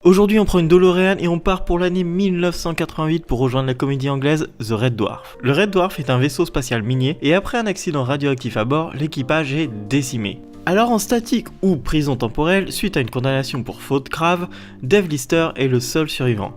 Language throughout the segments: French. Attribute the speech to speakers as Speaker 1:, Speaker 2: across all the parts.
Speaker 1: Aujourd'hui, on prend une DeLorean et on part pour l'année 1988 pour rejoindre la comédie anglaise The Red Dwarf. Le Red Dwarf est un vaisseau spatial minier et après un accident radioactif à bord, l'équipage est décimé. Alors en statique ou prison temporelle, suite à une condamnation pour faute grave, Dave Lister est le seul survivant.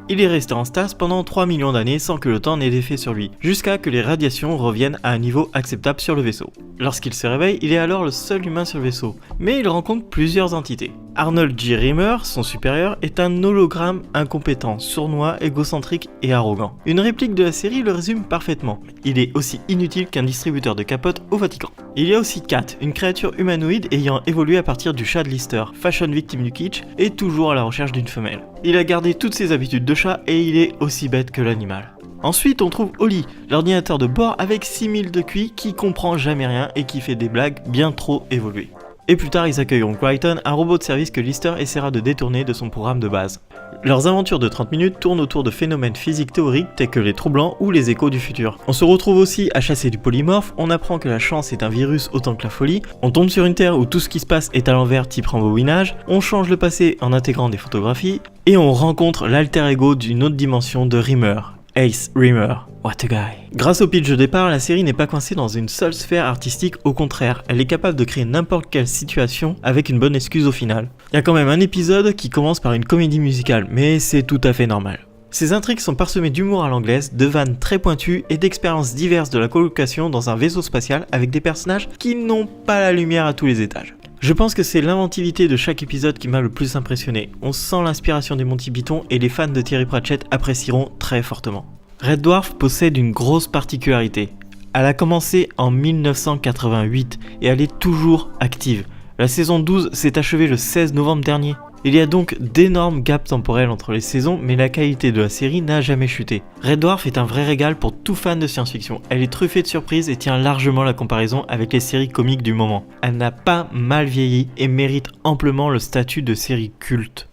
Speaker 1: Il est resté en stase pendant 3 millions d'années sans que le temps n'ait d'effet sur lui, jusqu'à que les radiations reviennent à un niveau acceptable sur le vaisseau. Lorsqu'il se réveille, il est alors le seul humain sur le vaisseau, mais il rencontre plusieurs entités. Arnold J. Rimmer, son supérieur, est un hologramme incompétent, sournois, égocentrique et arrogant. Une réplique de la série le résume parfaitement. Il est aussi inutile qu'un distributeur de capotes au Vatican. Il y a aussi Kat, une créature humanoïde ayant évolué à partir du chat de Lister, fashion victime du kitsch et toujours à la recherche d'une femelle. Il a gardé toutes ses habitudes de chat et il est aussi bête que l'animal. Ensuite, on trouve Oli, l'ordinateur de bord avec 6000 de QI qui comprend jamais rien et qui fait des blagues bien trop évoluées. Et plus tard, ils accueilleront Crichton, un robot de service que Lister essaiera de détourner de son programme de base. Leurs aventures de 30 minutes tournent autour de phénomènes physiques théoriques tels que les trous blancs ou les échos du futur. On se retrouve aussi à chasser du polymorphe, on apprend que la chance est un virus autant que la folie, on tombe sur une terre où tout ce qui se passe est à l'envers type rembobinage, on change le passé en intégrant des photographies, et on rencontre l'alter ego d'une autre dimension de Rimmer, Ace Rimmer. What a guy. Grâce au pitch de départ, la série n'est pas coincée dans une seule sphère artistique, au contraire, elle est capable de créer n'importe quelle situation avec une bonne excuse au final. Il y a quand même un épisode qui commence par une comédie musicale, mais c'est tout à fait normal. Ces intrigues sont parsemées d'humour à l'anglaise, de vannes très pointues et d'expériences diverses de la colocation dans un vaisseau spatial avec des personnages qui n'ont pas la lumière à tous les étages. Je pense que c'est l'inventivité de chaque épisode qui m'a le plus impressionné. On sent l'inspiration des Monty Python et les fans de Terry Pratchett apprécieront très fortement. Red Dwarf possède une grosse particularité. Elle a commencé en 1988 et elle est toujours active. La saison 12 s'est achevée le 16 novembre dernier. Il y a donc d'énormes gaps temporels entre les saisons, mais la qualité de la série n'a jamais chuté. Red Dwarf est un vrai régal pour tout fan de science-fiction. Elle est truffée de surprises et tient largement la comparaison avec les séries comiques du moment. Elle n'a pas mal vieilli et mérite amplement le statut de série culte.